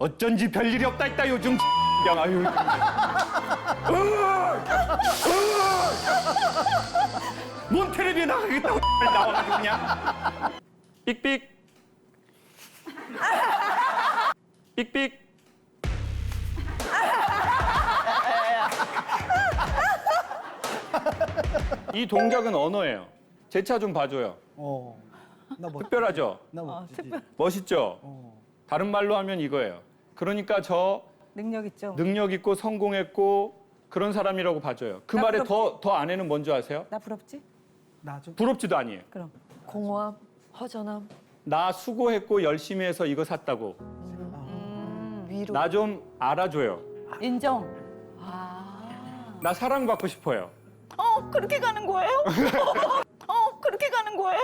어쩐지 별일이 없다 있다 요즘 양 아유. 뭔 텔레비에 나가겠다고 나와가지고 그냥 삑삑 삑삑 이 동작은 언어예요. 제 차 좀 봐줘요. 나 특별하죠? 나 멋지지. 멋있죠? 다른 말로 하면 이거예요. 그러니까 저 능력 있죠? 능력 있고 성공했고 그런 사람이라고 봐줘요. 그 나 말에 부럽지? 더 안에는 뭔지 아세요? 나 부럽지? 나 좀. 부럽지도 아니에요. 그럼. 공허함, 허전함, 나 수고했고 열심히 해서 이거 샀다고. 위로. 나 좀 알아줘요. 인정. 나 사랑받고 싶어요. 그렇게 가는 거예요? 그렇게 가는 거예요?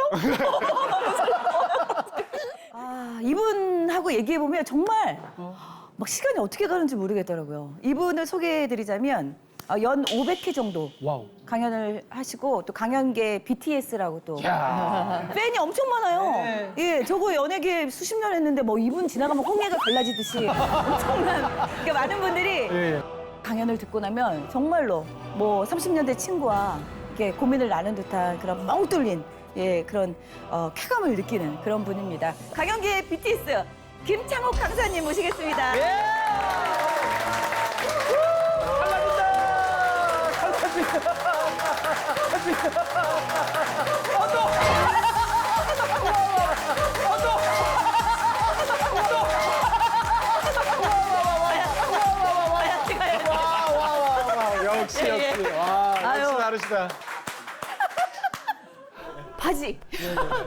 이분하고 얘기해보면 정말 막 시간이 어떻게 가는지 모르겠더라고요. 이분을 소개해드리자면 연 500회 정도 와우. 강연을 하시고 또 강연계 BTS라고 또 팬이 엄청 많아요. 네. 예, 저거 연예계 수십 년 했는데 뭐 이분 지나가면 홍해가 갈라지듯이 엄청난 그러니까 많은 분들이 예. 강연을 듣고 나면 정말로 뭐 30년 대 친구와 이렇게 고민을 나눈 듯한 그런 뻥 뚫린 그런 쾌감을 느끼는 그런 분입니다. 강연계 BTS 김창옥 강사님 모시겠습니다. 역시 역시. 와, 역시 다르시다. 바지.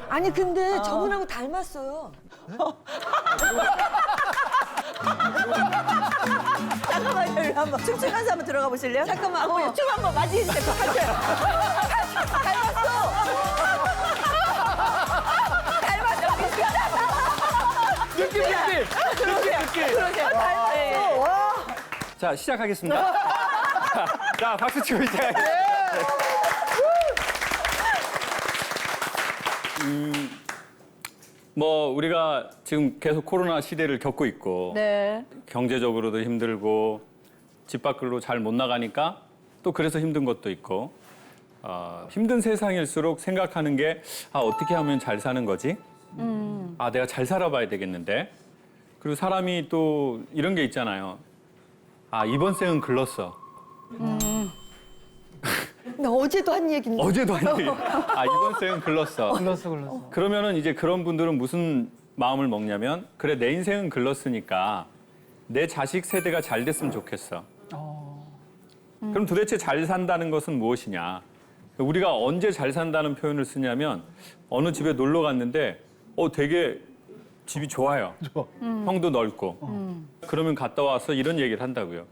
아니 근데 저분하고 닮았어요. 잠깐만요. 일로 한번 춤추 가서 한번 들어가 보실래요? 잠깐만. 춤 한번 맞이해 주세요. 느낌. 닮았어. 와. 자, 시작하겠습니다. 자, 박수 치고 시작하겠습니다. 뭐 우리가 지금 계속 코로나 시대를 겪고 있고 네. 경제적으로도 힘들고 집 밖으로 잘 못 나가니까 또 그래서 힘든 것도 있고 힘든 세상일수록 생각하는 게 어떻게 하면 잘 사는 거지? 내가 잘 살아봐야 되겠는데. 그리고 사람이 또 이런 게 있잖아요. 이번 생은 글렀어. 나 어제도 한 얘기인데. 어제도 한 얘기. 이번 생은 글렀어. 글렀어. 그러면은 이제 그런 분들은 무슨 마음을 먹냐면 그래 내 인생은 글렀으니까 내 자식 세대가 잘 됐으면 좋겠어. 그럼 도대체 잘 산다는 것은 무엇이냐? 우리가 언제 잘 산다는 표현을 쓰냐면 어느 집에 놀러 갔는데 되게 집이 좋아요. 좋아. 형도 넓고. 그러면 갔다 와서 이런 얘기를 한다고요.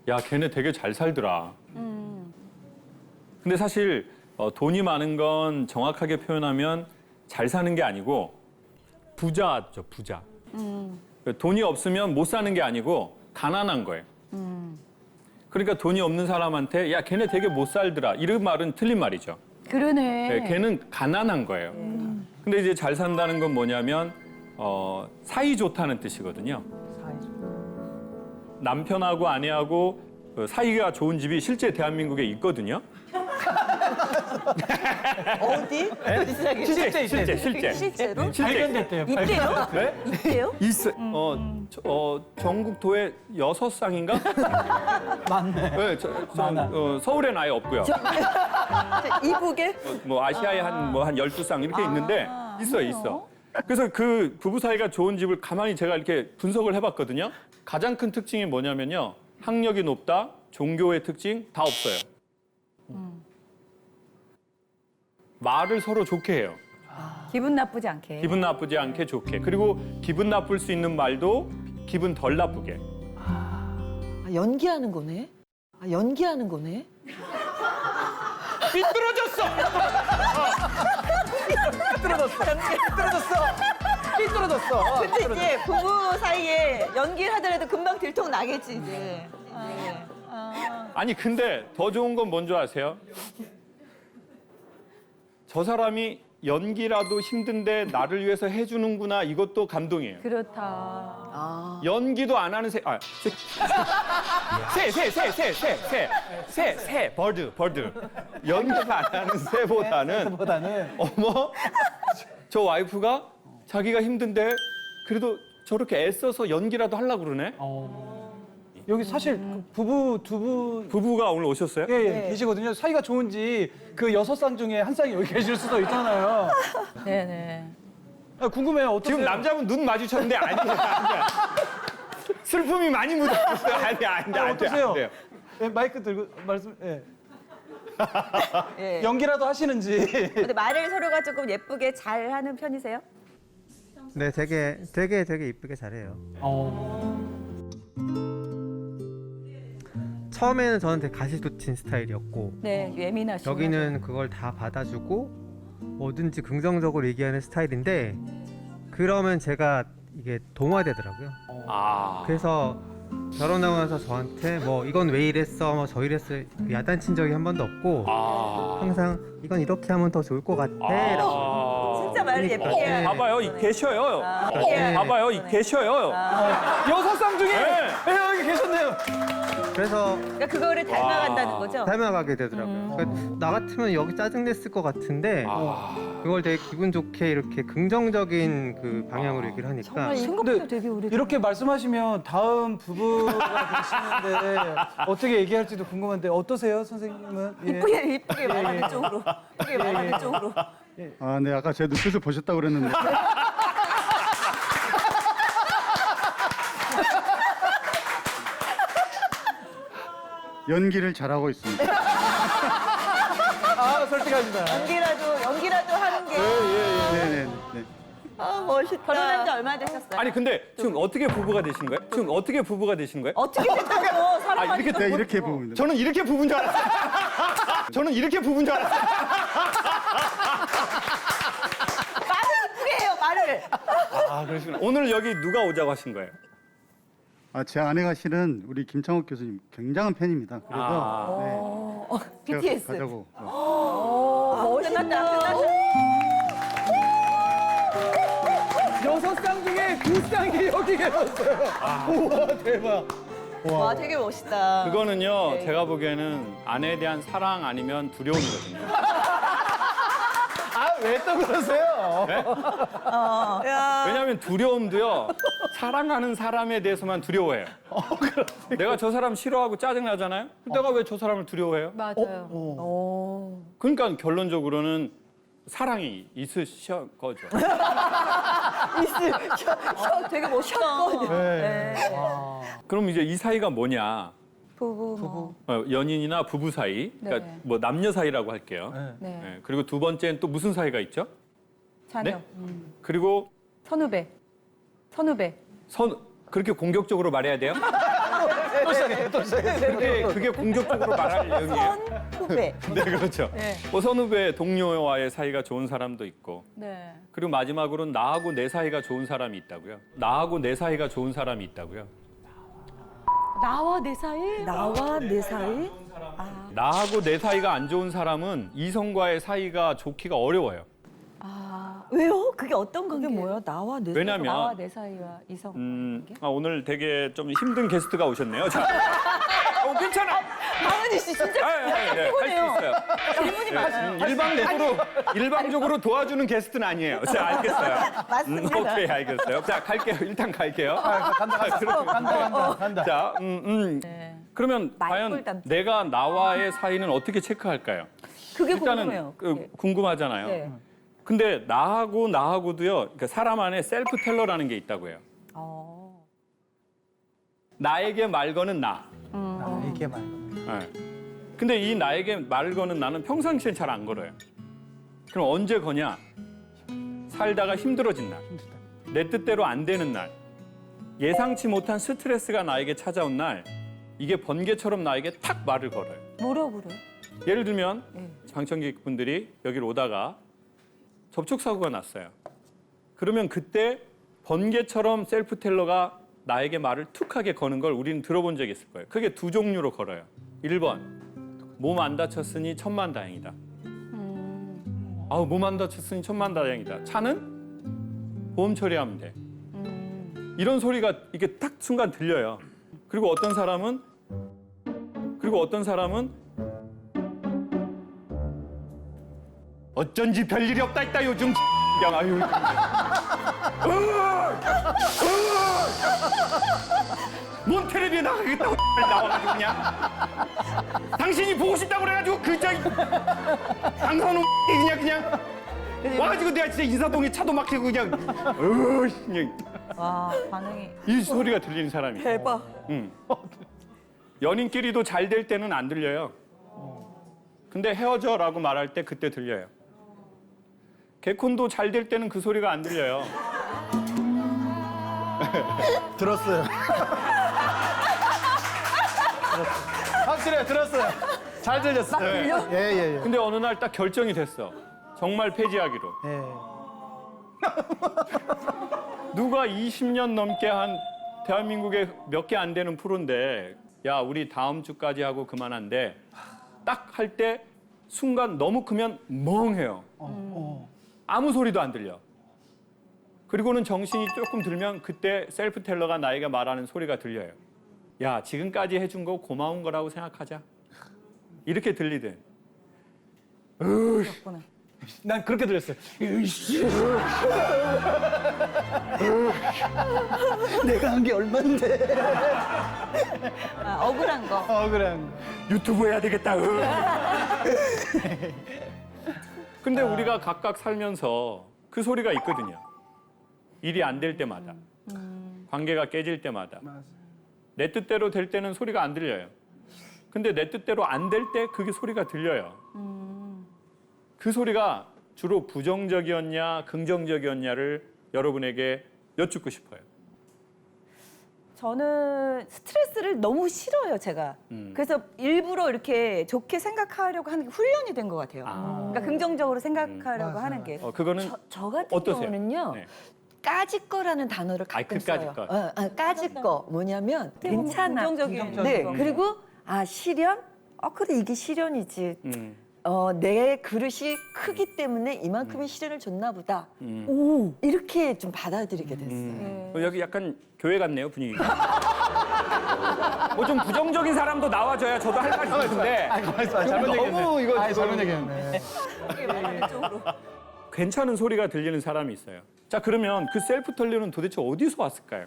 야, 걔네 되게 잘 살더라. 근데 사실 돈이 많은 건 정확하게 표현하면 잘 사는 게 아니고 부자죠, 부자. 돈이 없으면 못 사는 게 아니고 가난한 거예요. 그러니까 돈이 없는 사람한테 야, 걔네 되게 못 살더라. 이런 말은 틀린 말이죠. 그러네. 네, 걔는 가난한 거예요. 근데 이제 잘 산다는 건 뭐냐면 사이 좋다는 뜻이거든요. 남편하고 아내하고 사이가 좋은 집이 실제 대한민국에 있거든요. 어디? 실제. 실제로? 발견됐대요. 있대요? 네? 있대요? 있어. 전국 도에 6쌍인가? 맞네. 네, 많아. 서울엔 아예 없고요. 이북에? 뭐 아시아에 한 12쌍 이렇게 있는데 있어. 그래서 그 부부 사이가 좋은 집을 가만히 제가 이렇게 분석을 해봤거든요. 가장 큰 특징이 뭐냐면요. 학력이 높다, 종교의 특징 다 없어요. 말을 서로 좋게 해요. 기분 나쁘지 않게. 기분 나쁘지 않게 좋게. 그리고 기분 나쁠 수 있는 말도 기분 덜 나쁘게. 연기하는 거네? 연기하는 거네? 삐뚤어졌어! 삐뚤어졌어. 근데 이제 부부 사이에 연기를 하더라도 금방 들통 나겠지 이제. 아니 근데 더 좋은 건 뭔지 아세요? 저 사람이 연기라도 힘든데 나를 위해서 해주는구나 이것도 감동이에요. 그렇다. 연기도 안 하는 새, 버드. 연기도 안 하는 새보다는 보다는 어머, 저 와이프가 자기가 힘든데 그래도 저렇게 애써서 연기라도 하려고 그러네. 여기 사실 그 부부 두 분. 부부가 오늘 오셨어요? 예, 계시거든요. 사이가 좋은지 그 6쌍 중에 한 쌍이 여기 계실 수도 있잖아요. 네네. 궁금해요. 어떠세요? 지금 남자분 눈 마주쳤는데 아니야. 슬픔이 많이 묻었어요. 아니야. 어떠세요? 예, 마이크 들고 말씀. 예. 예. 연기라도 하시는지. 근데 말을 서로가 조금 예쁘게 잘 하는 편이세요? 네, 되게 이쁘게 잘해요. 처음에는 저는 되게 가시돋친 스타일이었고 네, 예민하시고. 여기는 그걸 다 받아주고 뭐든지 긍정적으로 얘기하는 스타일인데 그러면 제가 이게 동화되더라고요. 그래서 결혼하고 나서 저한테 뭐 이건 왜 이랬어, 뭐 저 이랬어 야단친 적이 한 번도 없고 항상 이건 이렇게 하면 더 좋을 것 같아. 라고. 진짜 말을 예쁘게 네. 해요. 봐봐요, 이 계셔요. 네. 봐봐요, 이 계셔요. 6쌍 중에 예, 여기 계셨네요. 그래서 그러니까 그거를 닮아간다는 거죠? 닮아가게 되더라고요. 그러니까 나 같으면 여기 짜증냈을 것 같은데 그걸 되게 기분 좋게 이렇게 긍정적인 그 방향으로 얘기를 하니까 생각보다 되게 오래. 이렇게 말씀하시면 다음 부부가 되시는데 어떻게 얘기할지도 궁금한데 어떠세요, 선생님은? 예. 이쁘게 말하는 쪽으로. 이쁘게 말하는 쪽으로. 아, 네, 아까 제 눈빛을 보셨다고 그랬는데. 연기를 잘하고 있습니다. 아, 솔직하시다. 연기라도 하는 게. 네, 네, 네. 아, 멋있다. 결혼한 지 얼마 되셨어요? 아니 근데 지금 어떻게 부부가 되신 거예요? 어떻게 됐다고 사람 이렇게 네, 이렇게 보면. 저는 이렇게 부부인 줄 알았어요. 말을 이쁘게 해요, 말을. 아, 그러시구나. 오늘 여기 누가 오자고 하신 거예요? 아, 제 아내가 실은 우리 김창욱 교수님 굉장한 팬입니다. 그래서 네, 제가 BTS. 가자고. 끝났다. 6쌍 중에 2쌍이 여기 계셨어요. 우와, 대박. 와, 되게 멋있다. 그거는요, 네. 제가 보기에는 아내에 대한 사랑 아니면 두려움이거든요. 아, 왜 또 그러세요? 야. 왜냐하면 두려움도요, 사랑하는 사람에 대해서만 두려워해요. 내가 저 사람 싫어하고 짜증나잖아요? 내가 왜 저 사람을 두려워해요? 맞아요. 그러니까 결론적으로는 사랑이 있으셔 거죠. 되게 멋있다. 네. 그럼 이제 이 사이가 뭐냐? 부부. 뭐. 연인이나 부부 사이, 그러니까 네. 뭐 남녀 사이라고 할게요. 네. 네. 네, 그리고 두 번째는 또 무슨 사이가 있죠? 자녀. 네? 그리고 선후배. 그렇게 공격적으로 말해야 돼요? 또 시작했어요. 그게 공격적으로 말할 내용이에요? 선후배. 네, 그렇죠. 네. 뭐 선후배 동료와의 사이가 좋은 사람도 있고, 네. 그리고 마지막으로는 나하고 내 사이가 좋은 사람이 있다고요. 나하고 내 사이가 좋은 사람이 있다고요. 나와 내 사이? 나와 내 사이? 나하고 내 사이가 안 좋은 사람은 이성과의 사이가 좋기가 어려워요. 아, 왜요? 그게 어떤 관계? 그게 뭐야? 나와 내 왜냐면 나와 내 사이와 이성 관계? 오늘 되게 좀 힘든 게스트가 오셨네요. 자, 괜찮아. 강은희 씨 진짜 할 수 있어요. 질문이 많아요. 일방적으로 도와주는 게스트는 아니에요. 자, 알겠어요. 맞습니다. 오케이, 알겠어요. 자, 갈게요. 일단 갈게요. 간다. 자, 네. 그러면 과연 말꿀담. 내가 나와의 사이는 어떻게 체크할까요? 그게 일단은 궁금해요. 궁금하잖아요. 네. 근데 나하고도요. 그러니까 사람 안에 셀프 텔러라는 게 있다고요. 나에게 말 거는 나. 이게 말. 네. 근데 이 나에게 말 거는 나는 평상시엔 잘 안 걸어요. 그럼 언제 거냐? 살다가 힘들어진 날. 내 뜻대로 안 되는 날. 예상치 못한 스트레스가 나에게 찾아온 날. 이게 번개처럼 나에게 탁 말을 걸어요. 뭐라고 그래? 예를 들면 네. 방청객분들이 여기를 오다가 접촉사고가 났어요. 그러면 그때 번개처럼 셀프 텔러가 나에게 말을 툭하게 거는 걸 우리는 들어본 적이 있을 거예요. 그게 두 종류로 걸어요. 1번, 몸 안 다쳤으니 천만다행이다. 아우 몸 안 다쳤으니 천만다행이다. 차는 보험 처리하면 돼. 이런 소리가 이게 딱 순간 들려요. 그리고 어떤 사람은 어쩐지 별일이 없다 했다 요즘 그냥 아유 뭔 텔레비에 나가겠다고 나와가지고 그냥 당신이 보고 싶다고 그래가지고 당선은 그냥 와가지고 내가 진짜 인사동에 차도 막히고 그냥 그냥 와, 반응이. 이 소리가 들리는 사람이 있어요. 대박. 연인끼리도 잘 될 때는 안 들려요. 근데 헤어져라고 말할 때 그때 들려요. 개콘도 잘 될 때는 그 소리가 안 들려요. 들었어요. 확실해요. 들었어요. 잘 들렸어요. 예. 근데 어느 날 딱 결정이 됐어. 정말 폐지하기로. 예. 누가 20년 넘게 한 대한민국에 몇 개 안 되는 프로인데 야 우리 다음 주까지 하고 그만한대. 딱 할 때 순간 너무 크면 멍해요. 아무 소리도 안 들려. 그리고는 정신이 조금 들면 그때 셀프 텔러가 나에게 말하는 소리가 들려요. 야 지금까지 해준 거 고마운 거라고 생각하자. 이렇게 들리든. 그렇구나. 난 그렇게 들렸어요. 내가 한 게 얼만데. 아, 억울한 거. 그냥. 유튜브 해야 되겠다. 근데 우리가 각각 살면서 그 소리가 있거든요. 일이 안 될 때마다, 관계가 깨질 때마다. 내 뜻대로 될 때는 소리가 안 들려요. 근데 내 뜻대로 안 될 때 그게 소리가 들려요. 그 소리가 주로 부정적이었냐, 긍정적이었냐를 여러분에게 여쭙고 싶어요. 저는 스트레스를 너무 싫어요, 제가. 그래서 일부러 이렇게 좋게 생각하려고 하는 게 훈련이 된 것 같아요. 그러니까 긍정적으로 생각하려고 하는 게. 그거는 저 같은 어떠세요? 경우는요. 네. 까짓 거라는 단어를 가끔 그까짓 써요. 거. 까짓 거 뭐냐면 괜찮아. 긍정적인. 네. 그리고 시련? 그래 이게 시련이지. 내 그릇이 크기 때문에 이만큼의 시련을 줬나 보다. 오 이렇게 좀 받아들이게 됐어요. 여기 약간 교회 같네요, 분위기가. 뭐 좀 부정적인 사람도 나와줘야 저도 할 말이 있는데 가만히 있어. 잘못 얘기했네. 너무 이거 잘못 얘기했네. 괜찮은 소리가 들리는 사람이 있어요. 자, 그러면 그 셀프 텔러는 도대체 어디서 왔을까요?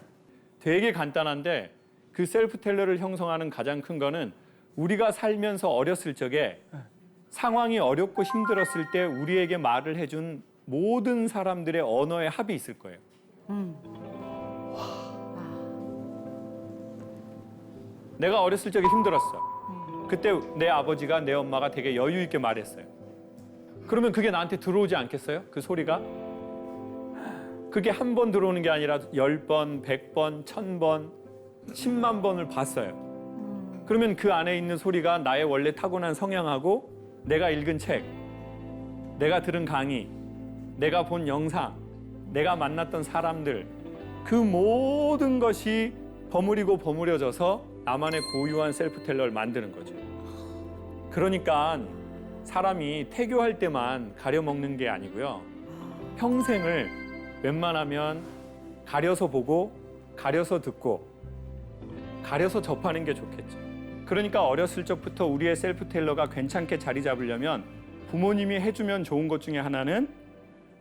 되게 간단한데 그 셀프 텔러를 형성하는 가장 큰 거는 우리가 살면서 어렸을 적에 상황이 어렵고 힘들었을 때 우리에게 말을 해준 모든 사람들의 언어의 합이 있을 거예요. 내가 어렸을 적에 힘들었어. 그때 내 아버지가 내 엄마가 되게 여유 있게 말했어요. 그러면 그게 나한테 들어오지 않겠어요? 그 소리가? 그게 한 번 들어오는 게 아니라 10번, 100번, 1000번, 10만 번을 봤어요. 그러면 그 안에 있는 소리가 나의 원래 타고난 성향하고 내가 읽은 책, 내가 들은 강의, 내가 본 영상, 내가 만났던 사람들, 그 모든 것이 버무리고 버무려져서 나만의 고유한 셀프 텔러를 만드는 거죠. 그러니까 사람이 태교할 때만 가려먹는 게 아니고요. 평생을 웬만하면 가려서 보고, 가려서 듣고, 가려서 접하는 게 좋겠죠. 그러니까 어렸을 적부터 우리의 셀프 텔러가 괜찮게 자리 잡으려면 부모님이 해주면 좋은 것 중에 하나는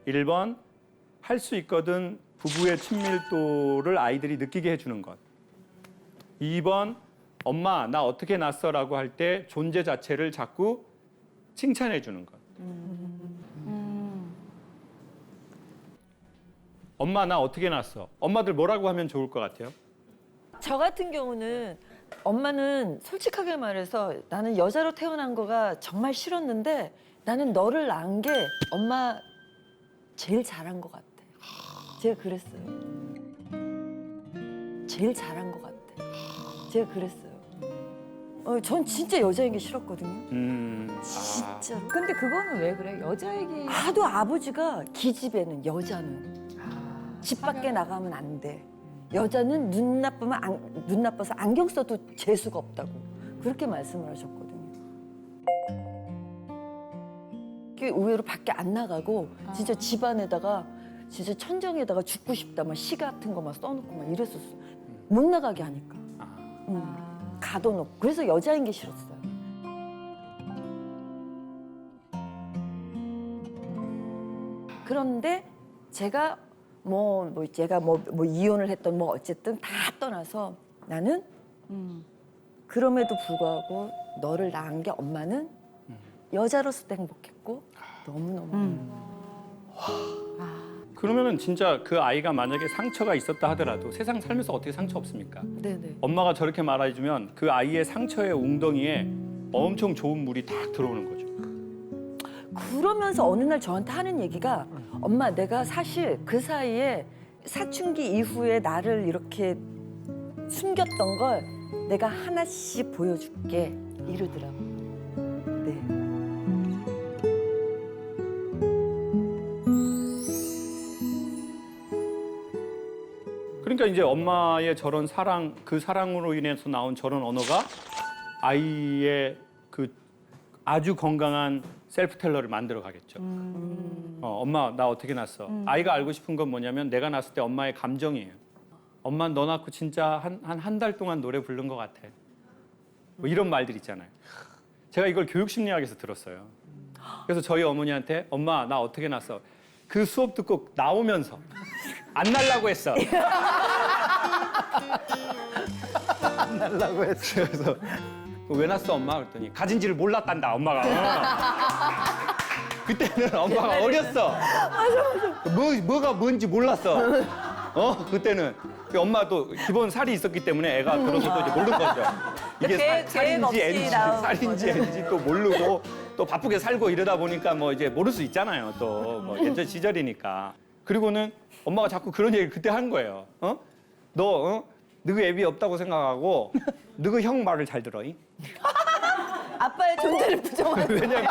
1번, 할 수 있거든 부부의 친밀도를 아이들이 느끼게 해주는 것. 2번, 엄마 나 어떻게 났어라고 할 때 존재 자체를 자꾸 칭찬해 주는 것. 엄마 나 어떻게 났어? 엄마들 뭐라고 하면 좋을 것 같아요? 저 같은 경우는 엄마는 솔직하게 말해서 나는 여자로 태어난 거가 정말 싫었는데 나는 너를 낳은 게 엄마 제일 잘한 것 같아. 제가 그랬어요. 제일 잘한 것 같아. 제가 그랬어요. 전 진짜 여자인 게 싫었거든요. 진짜로. 근데 그거는 왜 그래? 여자 얘기. 하도 아버지가 기집애는 여자는 집 밖에 나가면 안 돼. 여자는 눈 나빠서 안경 써도 재수가 없다고 그렇게 말씀을 하셨거든요. 되게 의외로 밖에 안 나가고 진짜 집안에다가 진짜 천정에다가 죽고 싶다 막 시 같은 거 막 써놓고 막 이랬었어. 못 나가게 하니까. 가둬놓고. 그래서 여자인 게 싫었어요. 그런데 제가 제가 이혼을 했던 뭐 어쨌든 다 떠나서 나는 그럼에도 불구하고 너를 낳은 게 엄마는 여자로서도 행복했고 너무너무 그러면은 진짜 그 아이가 만약에 상처가 있었다 하더라도 세상 살면서 어떻게 상처 없습니까? 네네. 엄마가 저렇게 말해주면 그 아이의 상처의 웅덩이에 엄청 좋은 물이 딱 들어오는 거죠. 그러면서 어느 날 저한테 하는 얘기가 엄마 내가 사실 그 사이에 사춘기 이후에 나를 이렇게 숨겼던 걸 내가 하나씩 보여줄게 이러더라고. 네. 그러니까 이제 엄마의 저런 사랑, 그 사랑으로 인해서 나온 저런 언어가 아이의 그 아주 건강한 셀프텔러를 만들어 가겠죠. 엄마 나 어떻게 낳았어? 아이가 알고 싶은 건 뭐냐면 내가 낳았을 때 엄마의 감정이에요. 엄마 너 낳고 진짜 한 달 동안 노래 부른 것 같아. 뭐 이런 말들 있잖아요. 제가 이걸 교육심리학에서 들었어요. 그래서 저희 어머니한테 엄마 나 어떻게 낳았어? 그 수업 듣고 나오면서 안 날라고 했어. 안 날라고 했어. 그래서 왜 낳았어 엄마? 그랬더니 가진지를 몰랐단다 엄마가. 그때는 엄마가 어렸어. 뭐가 뭔지 몰랐어. 그때는 그 엄마도 기본 살이 있었기 때문에 애가 그러고도 이제 모르는 거죠. 이게 계획 살인지 없이 애인지 나온 살인지 애인지 또 모르고 또 바쁘게 살고 이러다 보니까 뭐 이제 모를 수 있잖아요. 또 뭐 예전 시절이니까. 그리고는 엄마가 자꾸 그런 얘기를 그때 한 거예요. 너 애비 없다고 생각하고 너그 형 말을 잘 들어. 아빠의 존재를 부정하는 왜냐면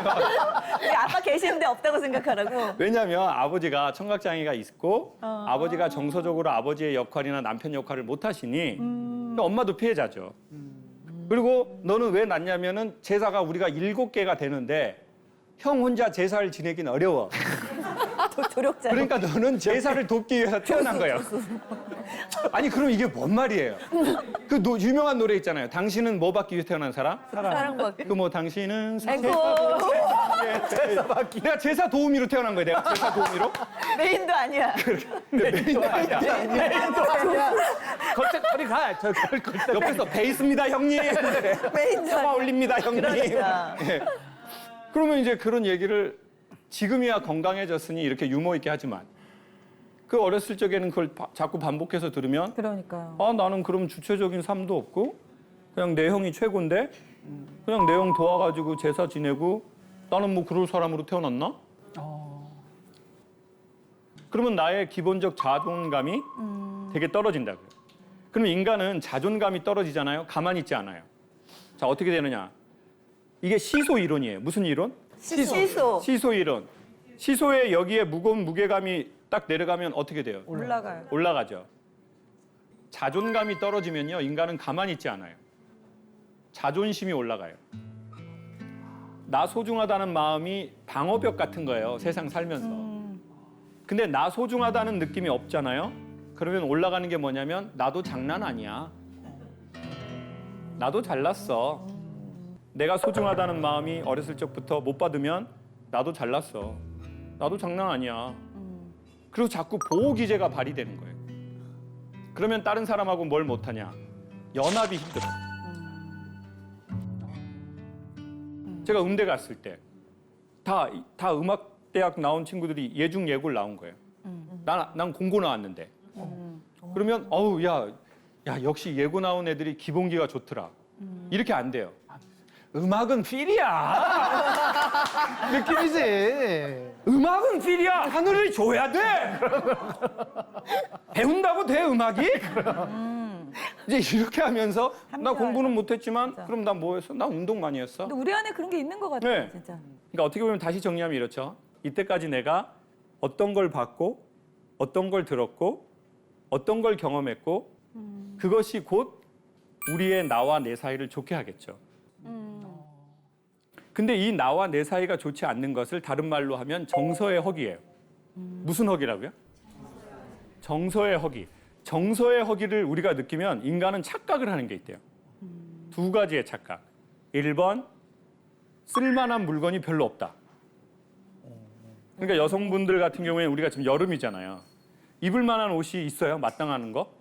우리 아빠 계시는데 없다고 생각하라고. 왜냐면 아버지가 청각장애가 있고 아버지가 정서적으로 아버지의 역할이나 남편 역할을 못 하시니 그러니까 엄마도 피해자죠. 그리고 너는 왜 낳냐면은 제사가 우리가 7개가 되는데 형 혼자 제사를 지내긴 어려워. 조력자. 그러니까 너는 제사를 돕기 위해서 태어난 거예요. 아니 그럼 이게 뭔 말이에요? 그 유명한 노래 있잖아요. 당신은 뭐 받기 위해 태어난 사람? 사랑받기. 그 뭐 당신은 아이고 제사 받기. 내가 제사 도우미로 태어난 거예요. 내가 제사 도우미로? 메인도 아니야. 메인도 아니야. 저리 가. 옆에서 베이스입니다 형님. 메인도 화 아니야. 올립니다 형님. 그러니까. 예. 그러면 이제 그런 얘기를 지금이야 건강해졌으니 이렇게 유머 있게 하지만 그 어렸을 적에는 그걸 자꾸 반복해서 들으면 그러니까요. 아 나는 그럼 주체적인 삶도 없고 그냥 내 형이 최고인데 그냥 내 형 도와가지고 제사 지내고 나는 뭐 그럴 사람으로 태어났나? 그러면 나의 기본적 자존감이 되게 떨어진다고요. 그럼 인간은 자존감이 떨어지잖아요. 가만히 있지 않아요. 자 어떻게 되느냐? 이게 시소 이론이에요. 무슨 이론? 시소. 시소 이론. 시소에 여기에 무거운 무게감이 딱 내려가면 어떻게 돼요? 올라가요. 올라가죠. 자존감이 떨어지면요, 인간은 가만히 있지 않아요. 자존심이 올라가요. 나 소중하다는 마음이 방어벽 같은 거예요, 세상 살면서. 근데 나 소중하다는 느낌이 없잖아요. 그러면 올라가는 게 뭐냐면 나도 장난 아니야. 나도 잘났어. 내가 소중하다는 마음이 어렸을 적부터 못 받으면 나도 잘났어. 나도 장난 아니야. 그리고 자꾸 보호 기제가 발휘되는 거예요. 그러면 다른 사람하고 뭘 못하냐? 연합이 힘들어. 제가 음대 갔을 때 다 음악대학 나온 친구들이 예중 예고를 나온 거예요. 난 공고 나왔는데. 그러면 야 역시 예고 나온 애들이 기본기가 좋더라. 이렇게 안 돼요. 음악은 필이야. 느낌이지. 음악은 필이야. 하늘을 줘야 돼. 배운다고 돼 음악이? 이제 이렇게 하면서 나 합리화예요. 공부는 못했지만 진짜. 그럼 나 뭐 했어? 나 운동 많이 했어. 근데 우리 안에 그런 게 있는 것 같아요, 네. 진짜. 그러니까 어떻게 보면 다시 정리하면 이렇죠. 이때까지 내가 어떤 걸 봤고 어떤 걸 들었고 어떤 걸 경험했고 그것이 곧 우리의 나와 내 사이를 좋게 하겠죠. 근데 이 나와 내 사이가 좋지 않는 것을 다른 말로 하면 정서의 허기예요. 무슨 허기라고요? 정서의 허기. 정서의 허기를 우리가 느끼면 인간은 착각을 하는 게 있대요. 두 가지의 착각. 1번, 쓸만한 물건이 별로 없다. 그러니까 여성분들 같은 경우에 우리가 지금 여름이잖아요. 입을 만한 옷이 있어요? 마땅하는 거?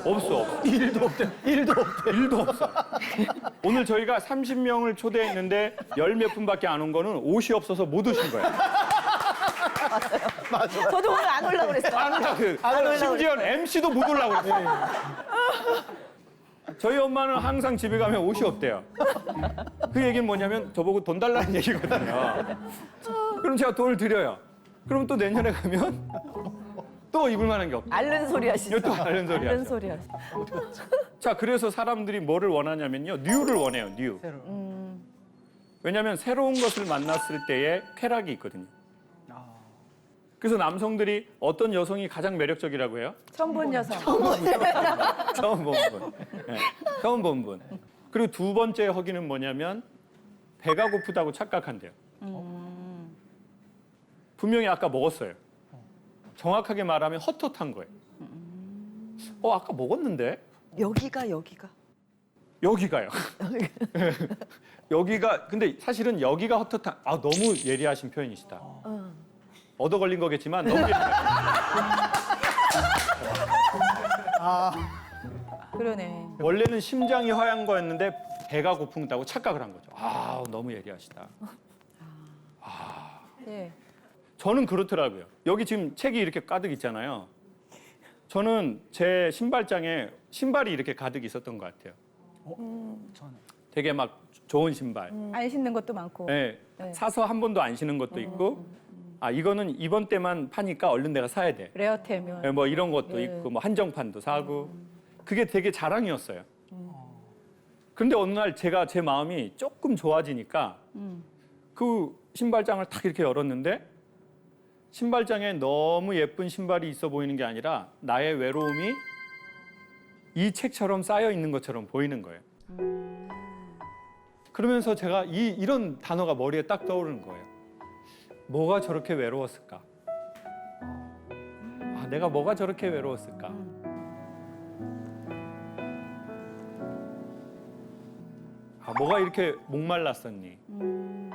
없어. 1도 없대. 1도 없어. 오늘 저희가 30명을 초대했는데 10몇 분밖에 안 온 거는 옷이 없어서 못 오신 거예요. 저도 오늘 안 올라고 그랬어요. 안 올라고. 심지어 MC도 못 올라고 그랬어요. 저희 엄마는 항상 집에 가면 옷이 없대요. 그 얘기는 뭐냐면 저보고 돈 달라는 얘기거든요. 그럼 제가 돈을 드려요. 그럼 또 내년에 가면 또 입을 만한 게 없고. 앓는 소리 하시죠. 또 앓는 소리 앓는 하죠. 소리 하시죠. 자, 그래서 사람들이 뭐를 원하냐면요. 뉴를 원해요, 뉴. 왜냐하면 새로운 것을 만났을 때의 쾌락이 있거든요. 그래서 남성들이 어떤 여성이 가장 매력적이라고 해요? 처음 본 여성. 처음 본 분. 네, 처음 본 분. 그리고 두 번째 허기는 뭐냐면 배가 고프다고 착각한대요. 분명히 아까 먹었어요. 정확하게 말하면 헛헛한 거예요. 아까 먹었는데? 여기가 여기가요. 여기가 근데 사실은 여기가 헛헛한 너무 예리하신 표현이시다. 얻어 걸린 거겠지만 너무 예리하다. 그러네. 원래는 심장이 허한 거였는데 배가 고픈다고 착각을 한 거죠. 너무 예리하시다. 예. 저는 그렇더라고요. 여기 지금 책이 이렇게 가득 있잖아요. 저는 제 신발장에 신발이 이렇게 가득 있었던 것 같아요. 저는. 되게 막 좋은 신발. 안 신는 것도 많고. 네, 네. 사서 한 번도 안 신은 것도 있고, 이거는 이번 때만 파니까 얼른 내가 사야 돼. 레어템이요. 네, 뭐 이런 것도 네. 있고, 뭐 한정판도 사고. 그게 되게 자랑이었어요. 그런데 어느 날 제가 제 마음이 조금 좋아지니까 그 신발장을 탁 이렇게 열었는데 신발장에 너무 예쁜 신발이 있어 보이는 게 아니라 나의 외로움이 이 책처럼 쌓여 있는 것처럼 보이는 거예요. 그러면서 제가 이런 단어가 머리에 딱 떠오르는 거예요. 뭐가 저렇게 외로웠을까? 내가 뭐가 저렇게 외로웠을까? 뭐가 이렇게 목말랐었니?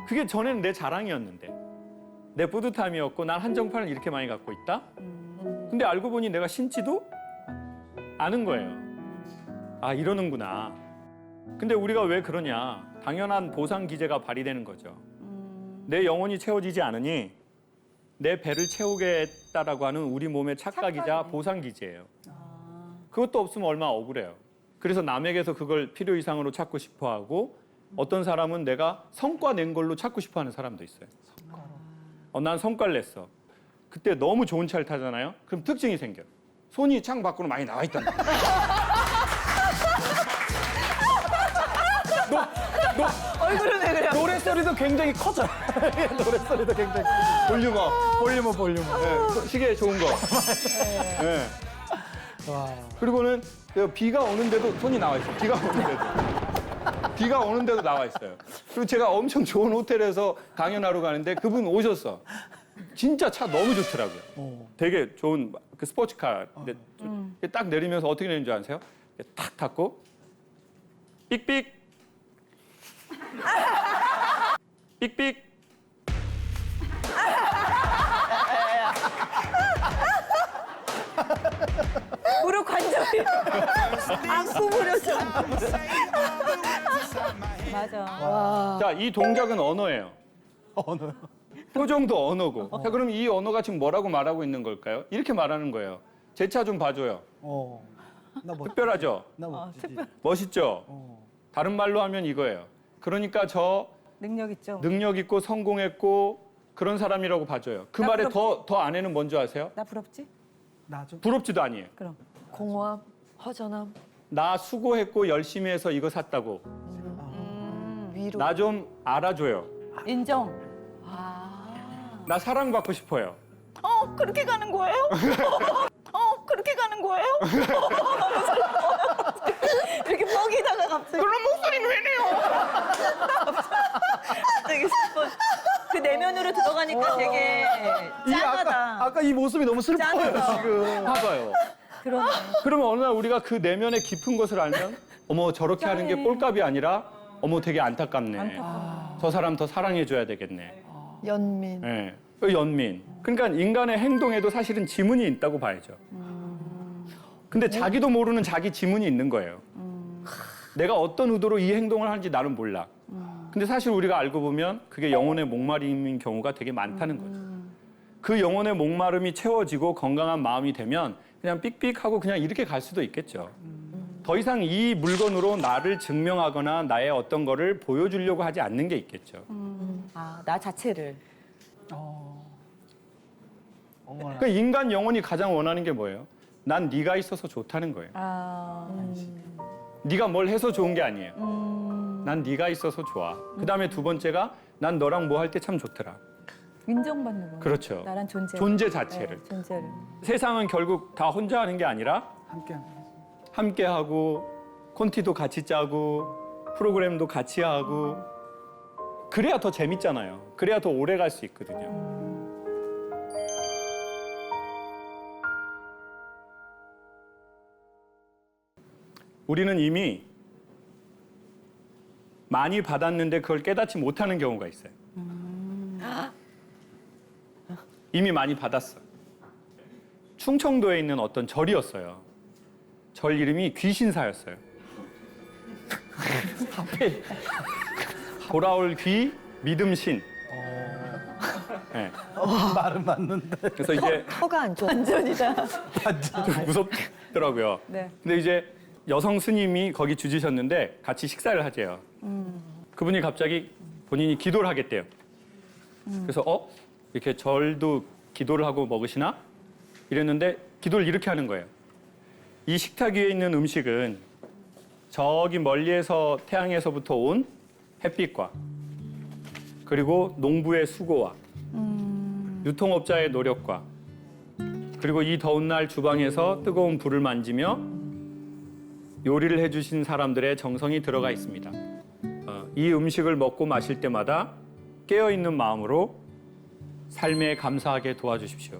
그게 전에는 내 자랑이었는데 내 뿌듯함이었고 난 한정판을 이렇게 많이 갖고 있다? 근데 알고 보니 내가 신지도 않은 거예요. 이러는구나. 근데 우리가 왜 그러냐? 당연한 보상 기제가 발휘되는 거죠. 내 영혼이 채워지지 않으니 내 배를 채우겠다라고 하는 우리 몸의 착각이자 착각이네. 보상 기제예요. 그것도 없으면 얼마나 억울해요. 그래서 남에게서 그걸 필요 이상으로 찾고 싶어하고 어떤 사람은 내가 성과 낸 걸로 찾고 싶어하는 사람도 있어요. 난 성과를 냈어. 그때 너무 좋은 차를 타잖아요. 그럼 특징이 생겨. 손이 창 밖으로 많이 나와 있단 말이야. 얼굴은 왜 그래요? 노래 소리도 굉장히 커져. 노래 소리도 굉장히. 볼륨업. 네, 시계 좋은 거. 네. 와. 그리고는 비가 오는데도 손이 나와 있어요. 비가 오는데도 나와 있어요. 그리고 제가 엄청 좋은 호텔에서 강연하러 가는데 그분 오셨어. 진짜 차 너무 좋더라고요. 되게 좋은 그 스포츠카. 근데 딱 내리면서 어떻게 내리는 줄 아세요? 탁 탔고 삑삑 삑삑 무릎 관절이 안 구부려져. 맞아. 자, 이 동작은 언어예요. 언어요. 표정도 언어고. 자, 그럼 이 언어가 지금 뭐라고 말하고 있는 걸까요? 이렇게 말하는 거예요. 제 차 좀 봐줘요. 나 특별하죠? 멋지지. 멋있죠? 다른 말로 하면 이거예요. 그러니까 저 능력 있죠. 능력 있고 성공했고 그런 사람이라고 봐줘요. 그 나 말에 더 안에는 뭔지 아세요? 나 부럽지? 나 좀. 부럽지도 아니에요. 그럼. 공허함, 허전함, 나 수고했고 열심히 해서 이거 샀다고. 위로. 나 좀 알아줘요. 인정. 나 사랑받고 싶어요. 그렇게 가는 거예요? 그렇게 가는 거예요? 이렇게 뻑이다가 갑자기. 그런 목소리는 왜 내요? 되게 이 짠하다. 아까 이 모습이 너무 슬퍼요 짠하다. 지금. 봐봐요. 그러네. 그러면 어느 날 우리가 그 내면의 깊은 것을 알면 어머 저렇게 하는 게 꼴값이 아니라 어머 되게 안타깝네. 저 사람 더 사랑해줘야 되겠네. 연민. 예. 그 연민. 그러니까 인간의 행동에도 사실은 지문이 있다고 봐야죠. 근데 자기도 모르는 자기 지문이 있는 거예요. 내가 어떤 의도로 이 행동을 하는지 나는 몰라. 근데 사실 우리가 알고 보면 그게 영혼의 목마름인 경우가 되게 많다는 거죠. 그 영혼의 목마름이 채워지고 건강한 마음이 되면 그냥 삑삑하고 그냥 이렇게 갈 수도 있겠죠. 더 이상 이 물건으로 나를 증명하거나 나의 어떤 거를 보여주려고 하지 않는 게 있겠죠. 아, 나 자체를. 어머나. 그러니까 인간 영혼이 가장 원하는 게 뭐예요? 난 네가 있어서 좋다는 거예요. 아, 네가 뭘 해서 좋은 게 아니에요. 난 네가 있어서 좋아. 그다음에 두 번째가 난 너랑 뭐 할 때 참 좋더라. 인정받는 거. 그렇죠. 나란 존재. 존재 자체를. 네, 존재를. 세상은 결국 다 혼자 하는 게 아니라 함께. 함께하고 콘티도 같이 짜고 프로그램도 같이 하고 그래야 더 재밌잖아요. 그래야 더 오래 갈 수 있거든요. 우리는 이미 많이 받았는데 그걸 깨닫지 못하는 경우가 있어요. 이미 많이 받았어. 충청도에 있는 어떤 절이었어요. 절 이름이 귀신사였어요. 돌아올 귀, 믿음신. 네. 말은 맞는데. 그래서 이제 허가 안 좋아. 완전이다. 좀 무섭더라고요. 네. 근데 이제 여성 스님이 거기 주지셨는데 같이 식사를 하재요. 그분이 갑자기 본인이 기도를 하겠대요. 그래서 이렇게 절도 기도를 하고 먹으시나? 이랬는데 기도를 이렇게 하는 거예요. 이 식탁 위에 있는 음식은 저기 멀리에서 태양에서부터 온 햇빛과 그리고 농부의 수고와 유통업자의 노력과 그리고 이 더운 날 주방에서 뜨거운 불을 만지며 요리를 해주신 사람들의 정성이 들어가 있습니다. 이 음식을 먹고 마실 때마다 깨어있는 마음으로 삶에 감사하게 도와주십시오.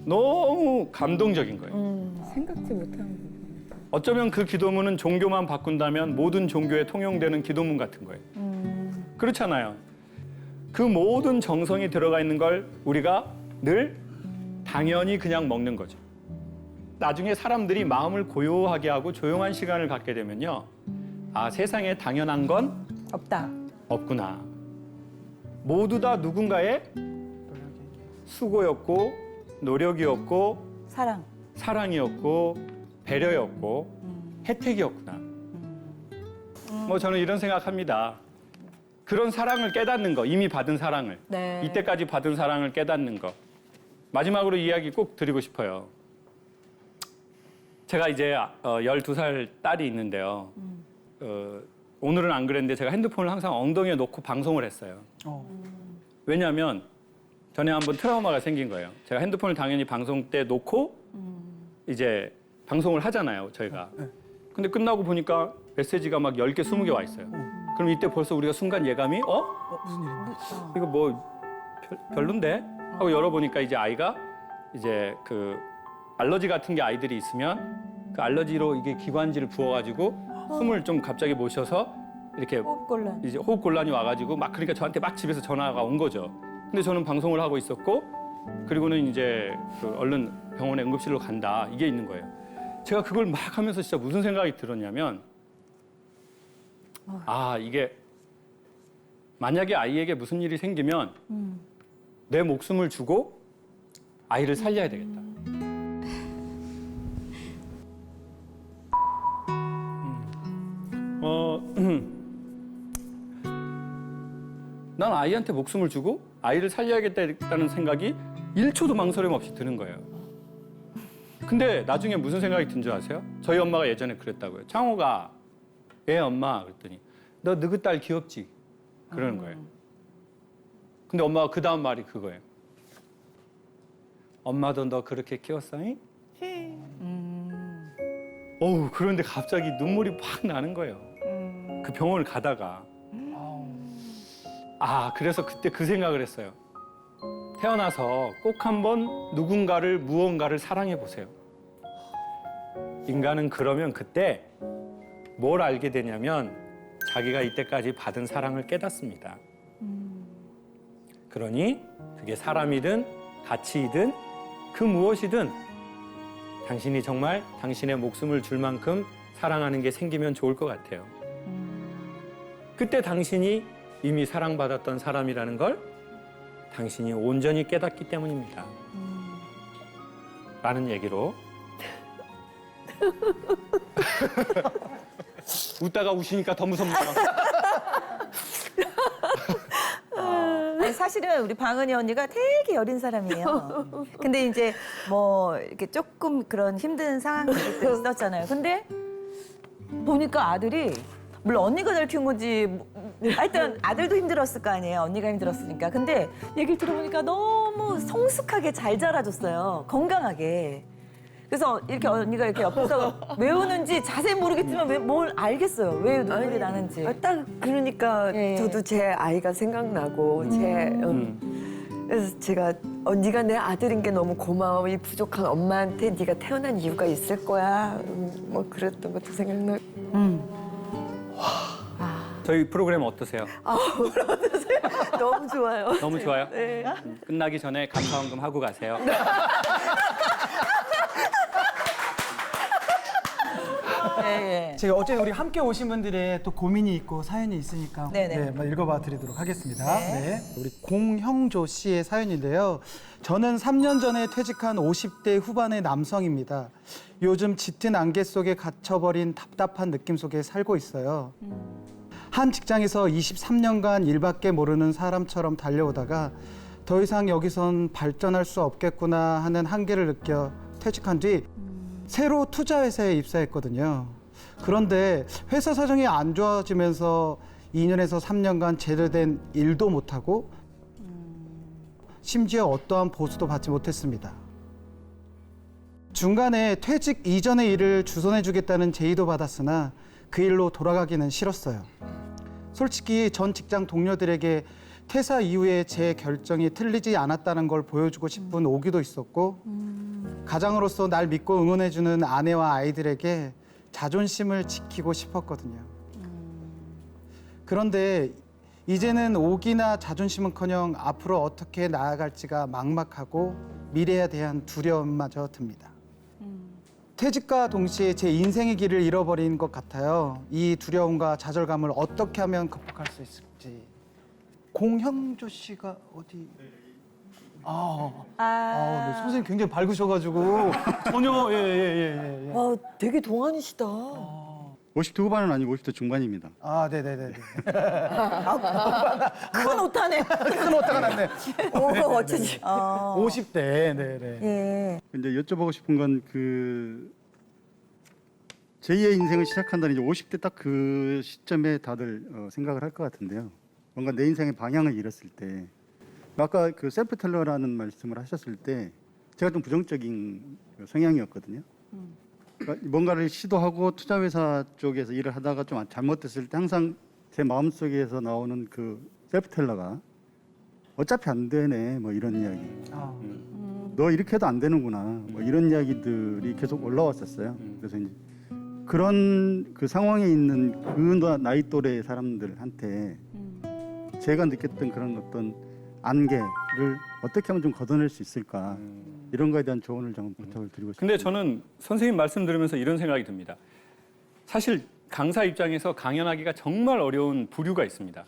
너무 감동적인 거예요. 생각지 못한 어쩌면 그 기도문은 종교만 바꾼다면 모든 종교에 통용되는 기도문 같은 거예요. 그렇잖아요. 그 모든 정성이 들어가 있는 걸 우리가 늘 당연히 그냥 먹는 거죠. 나중에 사람들이 마음을 고요하게 하고 조용한 시간을 갖게 되면요. 아, 세상에 당연한 건 없다. 없구나. 모두 다 누군가의 수고였고 노력이었고 사랑. 사랑이었고 배려였고 혜택이었구나. 뭐 저는 이런 생각합니다. 그런 사랑을 깨닫는 거, 이미 받은 사랑을, 네. 이때까지 받은 사랑을 깨닫는 거. 마지막으로 이야기 꼭 드리고 싶어요. 제가 이제 12살 딸이 있는데요. 오늘은 안 그랬는데 제가 핸드폰을 항상 엉덩이에 놓고 방송을 했어요. 왜냐하면 전에 한번 트라우마가 생긴 거예요. 제가 핸드폰을 당연히 방송 때 놓고 이제 방송을 하잖아요, 저희가. 근데 끝나고 보니까 메시지가 막 10개, 20개 와 있어요. 그럼 이때 벌써 우리가 순간 예감이 무슨 일인데? 이거 뭐 별론데? 하고 열어보니까 이제 아이가 이제 그 알러지 같은 게 아이들이 있으면 그 알러지로 이게 기관지를 부어가지고 숨을 좀 갑자기 못 쉬어서 이렇게 호흡곤란. 이제 호흡곤란이 와가지고 막 그러니까 저한테 막 집에서 전화가 온 거죠. 근데 저는 방송을 하고 있었고 그리고는 이제 그 얼른 병원에 응급실로 간다 이게 있는 거예요. 제가 그걸 막 하면서 진짜 무슨 생각이 들었냐면 아 이게 만약에 아이에게 무슨 일이 생기면 내 목숨을 주고 아이를 살려야 되겠다. 난 아이한테 목숨을 주고 아이를 살려야겠다는 생각이 1초도 망설임 없이 드는 거예요. 근데 나중에 무슨 생각이 든 줄 아세요? 저희 엄마가 예전에 그랬다고요. 창호가 애 엄마 그랬더니 너 너희 딸 귀엽지? 그러는 거예요. 근데 엄마가 그 다음 말이 그거예요. 엄마도 너 그렇게 키웠어? 어우 그런데 갑자기 눈물이 팍 나는 거예요. 그 병원을 가다가 아 그래서 그때 그 생각을 했어요. 태어나서 꼭 한번 누군가를 무언가를 사랑해 보세요. 인간은 그러면 그때 뭘 알게 되냐면 자기가 이때까지 받은 사랑을 깨닫습니다. 그러니 그게 사람이든 가치이든 그 무엇이든 당신이 정말 당신의 목숨을 줄 만큼 사랑하는 게 생기면 좋을 것 같아요. 그때 당신이 이미 사랑받았던 사람이라는 걸 당신이 온전히 깨닫기 때문입니다. 라는 얘기로 웃다가 우시니까 더 무섭네요. 아니, 사실은 우리 방은이 언니가 되게 여린 사람이에요. 근데 이제 뭐 이렇게 조금 그런 힘든 상황이 있었잖아요. 근데 보니까 아들이 물론 언니가 잘 키운 건지 하여튼 아들도 힘들었을 거 아니에요. 언니가 힘들었으니까. 근데 얘기를 들어보니까 너무 성숙하게 잘 자라줬어요. 건강하게. 그래서 이렇게 언니가 이렇게 옆에서 왜 우는지 자세히 모르겠지만 뭘 알겠어요. 왜 눈물이 나는지. 딱 그러니까 예. 저도 제 아이가 생각나고 그래서 제가 네가 내 아들인 게 너무 고마워. 이 부족한 엄마한테 네가 태어난 이유가 있을 거야. 뭐 그랬던 것도 생각나고. 저희 프로그램 어떠세요? 너무 좋아요. 너무 좋아요? 네. 끝나기 전에 감사원금 하고 가세요. 예, 예. 제가 어쨌든 우리 함께 오신 분들의 또 고민이 있고 사연이 있으니까 네네. 네, 한번 읽어봐 드리도록 하겠습니다. 네. 우리 공형조 씨의 사연인데요. 저는 3년 전에 퇴직한 50대 후반의 남성입니다. 요즘 짙은 안개 속에 갇혀버린 답답한 느낌 속에 살고 있어요. 한 직장에서 23년간 일밖에 모르는 사람처럼 달려오다가 더 이상 여기선 발전할 수 없겠구나 하는 한계를 느껴 퇴직한 뒤 새로 투자 회사에 입사했거든요. 그런데 회사 사정이 안 좋아지면서 2년에서 3년간 제대로 된 일도 못하고 심지어 어떠한 보수도 받지 못했습니다. 중간에 퇴직 이전의 일을 주선해주겠다는 제의도 받았으나 그 일로 돌아가기는 싫었어요. 솔직히 전 직장 동료들에게 퇴사 이후에 제 결정이 틀리지 않았다는 걸 보여주고 싶은 오기도 있었고 가장으로서 날 믿고 응원해주는 아내와 아이들에게 자존심을 지키고 싶었거든요. 그런데 이제는 오기나 자존심은커녕 앞으로 어떻게 나아갈지가 막막하고 미래에 대한 두려움마저 듭니다. 퇴직과 동시에 제 인생의 길을 잃어버린 것 같아요. 이 두려움과 좌절감을 어떻게 하면 극복할 수 있을지. 공형조 씨가 어디? 네, 선생님 굉장히 밝으셔가지고 전혀 예예예. 와, 되게 동안이시다. 50대 후반은 아니고 50대 중반입니다. 네네네. 큰 오타네. 큰 오타가 났네. 어쩌지? 50대, 네네. 예. 근데 여쭤보고 싶은 건 제2의 인생을 시작한다는 이제 50대 딱 그 시점에 다들 생각을 할 것 같은데요. 뭔가 내 인생의 방향을 잃었을 때, 아까 그 셀프 텔러라는 말씀을 하셨을 때 제가 좀 부정적인 성향이었거든요. 그러니까 뭔가를 시도하고 투자회사 쪽에서 일을 하다가 좀 잘못됐을 때 항상 제 마음속에서 나오는 그 셀프 텔러가 어차피 안 되네 뭐 이런 이야기. 너 이렇게 해도 안 되는구나 뭐 이런 이야기들이 계속 올라왔었어요. 그래서 이제 그런 그 상황에 있는 그 나이 또래 사람들한테 제가 느꼈던 그런 어떤 안개를 어떻게 하면 좀 걷어낼 수 있을까 이런 거에 대한 조언을 좀 부탁을 드리고 싶습니다. 근데 저는 선생님 말씀 들으면서 이런 생각이 듭니다. 사실 강사 입장에서 강연하기가 정말 어려운 부류가 있습니다.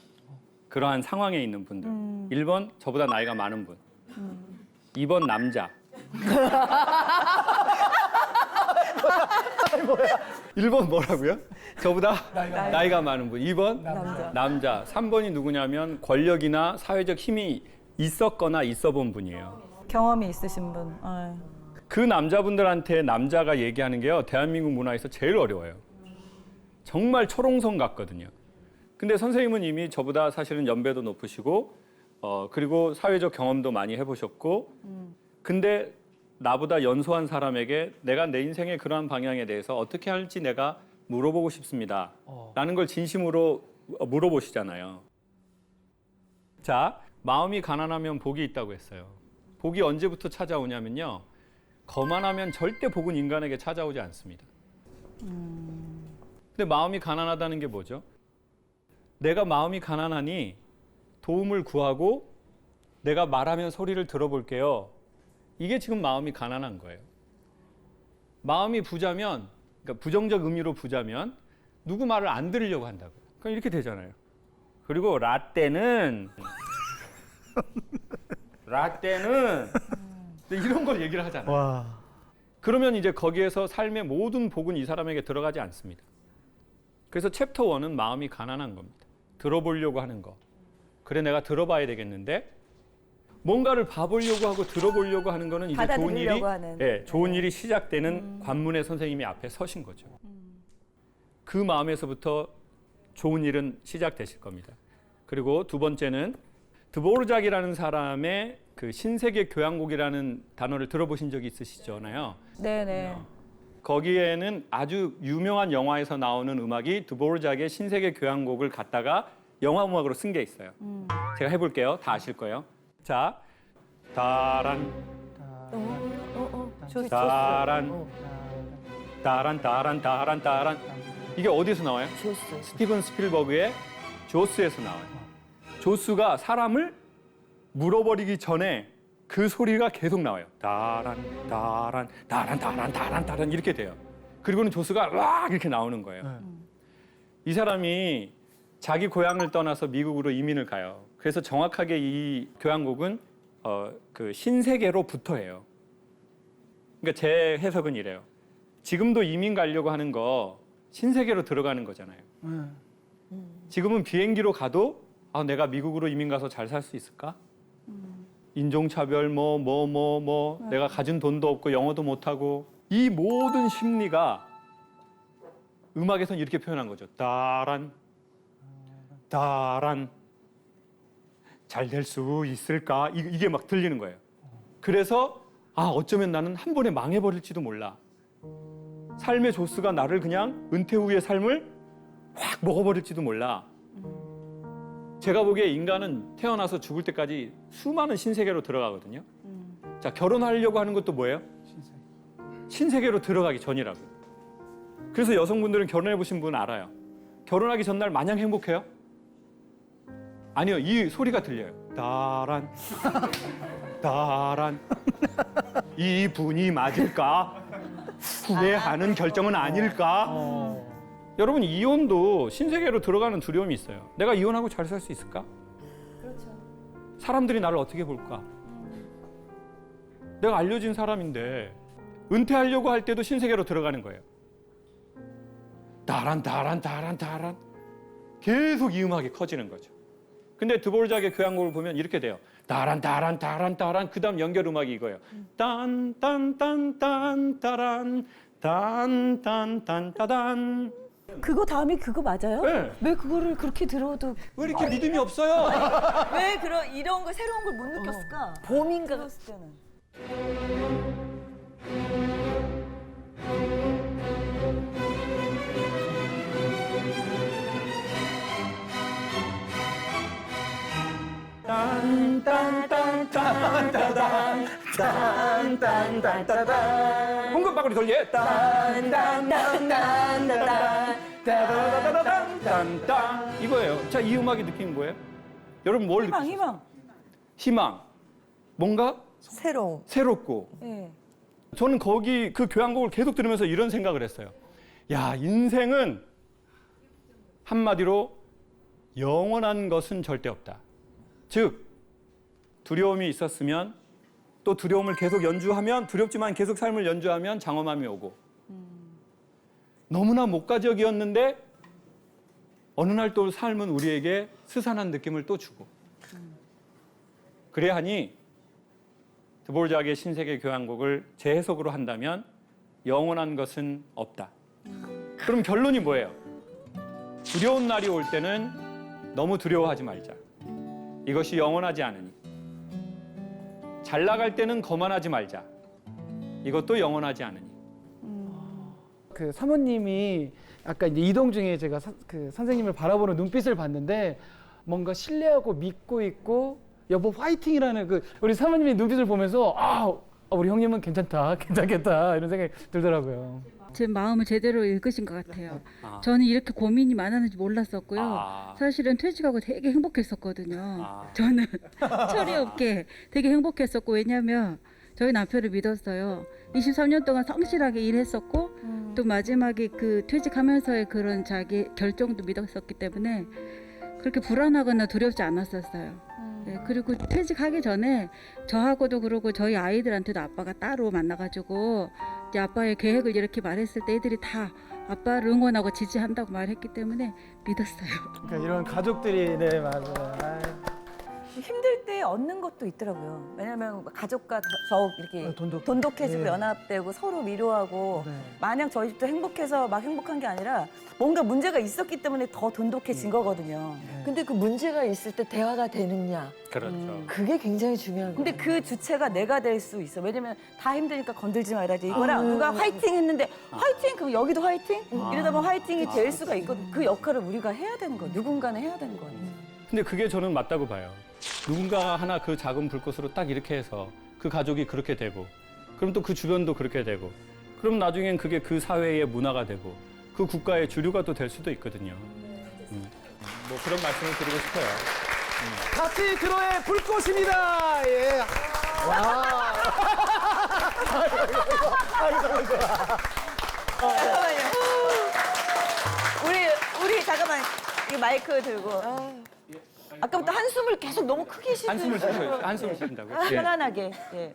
그러한 상황에 있는 분들. 1번 저보다 나이가 많은 분. 2번 남자. 1번 뭐라고요? 저보다 나이가 많은 분. 2번 남자. 3번이 누구냐면 권력이나 사회적 힘이 있었거나 있어 본 분이에요. 경험이 있으신 분. 그 남자분들한테 남자가 얘기하는 게요, 대한민국 문화에서 제일 어려워요. 정말 초롱성 같거든요. 근데 선생님은 이미 저보다 사실은 연배도 높으시고 그리고 사회적 경험도 많이 해보셨고 근데 나보다 연소한 사람에게 내가 내 인생의 그러한 방향에 대해서 어떻게 할지 내가 물어보고 싶습니다. 라는 걸 진심으로 물어보시잖아요. 자, 마음이 가난하면 복이 있다고 했어요. 복이 언제부터 찾아오냐면요. 거만하면 절대 복은 인간에게 찾아오지 않습니다. 근데 마음이 가난하다는 게 뭐죠? 내가 마음이 가난하니 도움을 구하고 내가 말하면 소리를 들어볼게요. 이게 지금 마음이 가난한 거예요. 마음이 부자면, 그러니까 부정적 의미로 부자면 누구 말을 안 들으려고 한다고요. 그럼 이렇게 되잖아요. 그리고 라떼는 이런 걸 얘기를 하잖아요. 와. 그러면 이제 거기에서 삶의 모든 복은 이 사람에게 들어가지 않습니다. 그래서 챕터 1은 마음이 가난한 겁니다. 들어보려고 하는 거. 그래 내가 들어봐야 되겠는데 뭔가를 봐보려고 하고 들어보려고 하는 거는 이제 좋은 일이 받아들이려고 하는. 좋은 일이 시작되는 관문의 선생님이 앞에 서신 거죠. 그 마음에서부터 좋은 일은 시작되실 겁니다. 그리고 두 번째는 드보르작이라는 사람의 그 신세계 교향곡이라는 단어를 들어보신 적이 있으시잖아요. 네네. 거기에는 아주 유명한 영화에서 나오는 음악이 드보르작의 신세계 교향곡을 갖다가 영화 음악으로 쓴 게 있어요. 제가 해볼게요. 다 아실 거예요. 자, 다란, 다란, 다란. 이게 어디서 나와요? 조스. 스티븐 스필버그의 조스에서 나와요. 조스가 사람을 물어버리기 전에 그 소리가 계속 나와요. 다란 이렇게 돼요. 그리고는 조스가 와 이렇게 나오는 거예요. 이 사람이 자기 고향을 떠나서 미국으로 이민을 가요. 그래서 정확하게 이 교향곡은 그 신세계로부터 해요. 그러니까 제 해석은 이래요. 지금도 이민 가려고 하는 거 신세계로 들어가는 거잖아요. 지금은 비행기로 가도 내가 미국으로 이민 가서 잘 살 수 있을까? 인종차별 내가 가진 돈도 없고 영어도 못하고 이 모든 심리가 음악에서는 이렇게 표현한 거죠. 다란 잘 될 수 있을까? 이게 막 들리는 거예요. 그래서 어쩌면 나는 한 번에 망해버릴지도 몰라. 삶의 조스가 나를 그냥 은퇴 후의 삶을 확 먹어버릴지도 몰라. 제가 보기에 인간은 태어나서 죽을 때까지 수많은 신세계로 들어가거든요. 자, 결혼하려고 하는 것도 뭐예요? 신세계로 들어가기 전이라고. 그래서 여성분들은 결혼해 보신 분 알아요. 결혼하기 전날 마냥 행복해요? 아니요, 이 소리가 들려요. 다란 이분이 맞을까? 후회하는 결정은 아닐까? 여러분 이혼도 신세계로 들어가는 두려움이 있어요. 내가 이혼하고 잘 살 수 있을까? 그렇죠. 사람들이 나를 어떻게 볼까? 내가 알려진 사람인데 은퇴하려고 할 때도 신세계로 들어가는 거예요. 다란 계속 이 음악이 커지는 거죠. 근데 드보르작의 교향곡을 보면 이렇게 돼요. 다란 그다음 연결 음악이 이거예요. 따단 그거 다음에 그거 맞아요? 네. 왜 그거를 그렇게 들어도 왜 이렇게 믿음이 없어요? 왜 이런 거 새로운 걸 못 느꼈을까? 봄인가 들었을 때는. 홍금방울이 돌려. 이거예요. 자, 이 음악이 느끼는 거예요. 여러분 뭘 느끼세요? 희망. 뭔가 새로운. 새롭고. 네. 저는 거기 그 교향곡을 계속 들으면서 이런 생각을 했어요. 야, 인생은 한마디로 영원한 것은 절대 없다. 즉, 두려움이 있었으면 또 두려움을 계속 연주하면 두렵지만 계속 삶을 연주하면 장엄함이 오고 너무나 목가적이었는데 어느 날 또 삶은 우리에게 스산한 느낌을 또 주고 그래야 하니 드보르작의 신세계 교향곡을 제 해석으로 한다면 영원한 것은 없다. 그럼 결론이 뭐예요? 두려운 날이 올 때는 너무 두려워하지 말자. 이것이 영원하지 않으니. 잘 나갈 때는 거만하지 말자. 이것도 영원하지 않으니. 그 사모님이 아까 이제 이동 중에 제가 그 선생님을 바라보는 눈빛을 봤는데 뭔가 신뢰하고 믿고 있고 여보 화이팅이라는 그 우리 사모님의 눈빛을 보면서 우리 형님은 괜찮다, 괜찮겠다 이런 생각이 들더라고요. 제 마음을 제대로 읽으신 것 같아요. 저는 이렇게 고민이 많았는지 몰랐었고요. 사실은 퇴직하고 되게 행복했었거든요. 저는 철이 없게 되게 행복했었고, 왜냐하면 저희 남편을 믿었어요. 23년 동안 성실하게 일했었고 또 마지막에 그 퇴직하면서의 그런 자기 결정도 믿었었기 때문에 그렇게 불안하거나 두렵지 않았었어요. 네, 그리고 퇴직하기 전에 저하고도 그러고 저희 아이들한테도 아빠가 따로 만나가지고 이제 아빠의 계획을 이렇게 말했을 때 애들이 다 아빠를 응원하고 지지한다고 말했기 때문에 믿었어요. 그러니까 이런 가족들이 네 맞아요. 힘들 때 얻는 것도 있더라고요. 왜냐하면 가족과 더욱 이렇게 돈독해지고 네. 연합되고 서로 위로하고 네. 마냥 저희 집도 행복해서 막 행복한 게 아니라 뭔가 문제가 있었기 때문에 더 돈독해진 거거든요. 근데 그 문제가 있을 때 대화가 되느냐. 그렇죠. 그게 굉장히 중요한 거예요. 근데 그 주체가 내가 될 수 있어. 왜냐면 다 힘드니까 건들지 말아야지. 이거랑 누가 화이팅 했는데 화이팅? 그럼 여기도 화이팅? 이러다 보면 화이팅이 될 수가 있거든. 그 역할을 우리가 해야 되는 거예요. 누군가는 해야 되는 거예요. 근데 그게 저는 맞다고 봐요. 누군가 하나 그 작은 불꽃으로 딱 이렇게 해서 그 가족이 그렇게 되고 그럼 또 그 주변도 그렇게 되고 그럼 나중엔 그게 그 사회의 문화가 되고 그 국가의 주류가 또 될 수도 있거든요. 뭐 그런 말씀을 드리고 싶어요. 같이 들어의 불꽃입니다. 예. 와. 잠깐만요. 우리 잠깐만 이 마이크 들고 아까부터 한숨을 계속 너무 크게 쉬시는 한숨을 쉬신다고요? 예. 편안하게. 예.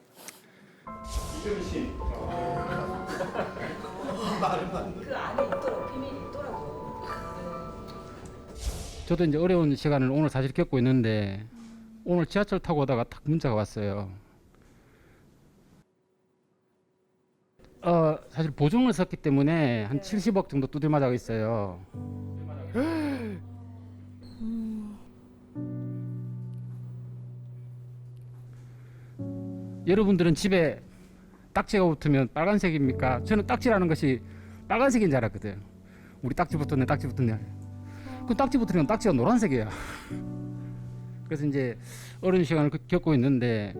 저도 이제 어려운 시간을 오늘 사실 겪고 있는데 오늘 지하철 타고 오다가 딱 문자가 왔어요. 사실 보증을 섰기 때문에 한 70억 정도 두들맞아 있어요. 여러분들은 집에 딱지가 붙으면 빨간색입니까? 저는 딱지라는 것이 빨간색인 줄 알았거든. 우리 딱지 붙었네, 딱지 붙었네. 그 딱지 붙으면 딱지가 노란색이야. 그래서 이제 어려운 시간을 겪고 있는데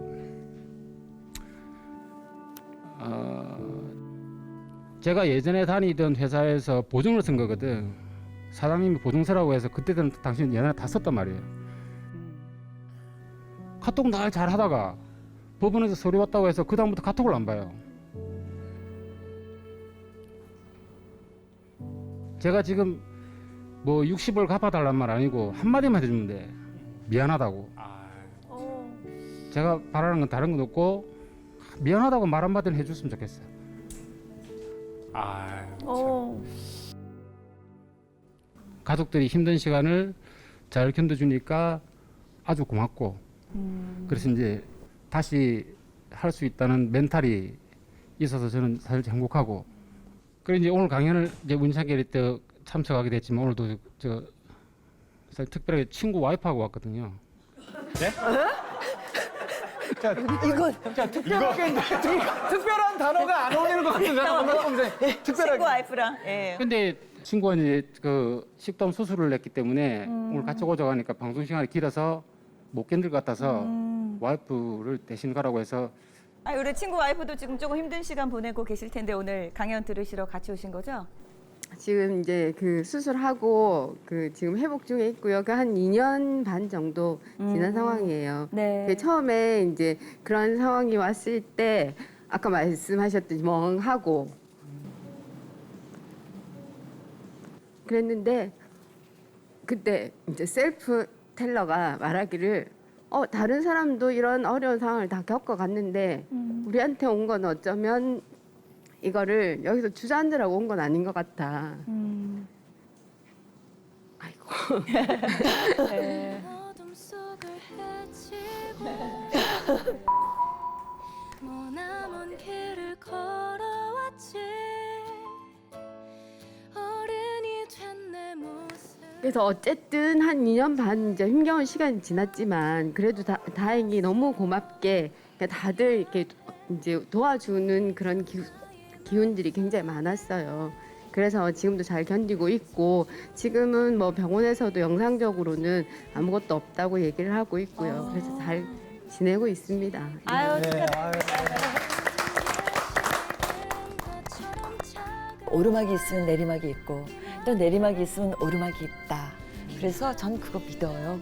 제가 예전에 다니던 회사에서 보증을 쓴 거거든. 사장님이 보증서라고 해서 그때는 당신 연애 다 썼단 말이에요. 카톡 날 잘 하다가 법원에서 서류 왔다고 해서 그 다음부터 카톡을 안 봐요. 제가 지금 뭐 60을 갚아달란 말 아니고 한마디만 해주면 돼. 미안하다고. 제가 바라는 건 다른 건 없고 미안하다고 말 한마디는 해줬으면 좋겠어요. 가족들이 힘든 시간을 잘 견뎌주니까 아주 고맙고 그래서 이제 다시 할 수 있다는 멘탈이 있어서 저는 사실 행복하고 그래 이제 오늘 강연을 이제 문창결이 때 참석하게 됐지만 오늘도 저 사실 특별하게 친구 와이프하고 왔거든요. 특별한 단어가 안 어울리는 것 같은데 친구 특별하게. 와이프랑. 예. 근데 친구가 이제 그 식도암 수술을 했기 때문에 오늘 같이 오자고 하니까 방송 시간이 길어서 못 견딜 것 같아서 와이프를 대신 가라고 해서 우리 친구 와이프도 지금 조금 힘든 시간 보내고 계실 텐데 오늘 강연 들으시러 같이 오신 거죠? 지금 이제 그 수술하고 그 지금 회복 중에 있고요. 그 한 2년 반 정도 지난 상황이에요. 네. 그 처음에 이제 그런 상황이 왔을 때 아까 말씀하셨듯이 멍하고 그랬는데 그때 이제 셀프 텔러가 말하기를 다른 사람도 이런 어려운 상황을 다 겪어갔는데 우리한테 온 건 어쩌면 이거를 여기서 주저앉으라고 온 건 아닌 것 같아. 아이고. 네. 어둠 속을 헤치고 머나먼 길을 걸어왔지 어른이 된 내 모습 그래서 어쨌든 한 2년 반 이제 힘겨운 시간이 지났지만 그래도 다행히 너무 고맙게 다들 이렇게 이제 도와주는 그런 기운들이 굉장히 많았어요. 그래서 지금도 잘 견디고 있고 지금은 뭐 병원에서도 영상적으로는 아무것도 없다고 얘기를 하고 있고요. 그래서 잘 지내고 있습니다. 아유, 네, 오르막이 있으면 내리막이 있고 또 내리막이 있으면 오르막이 있다. 그래서 전 그거 믿어요.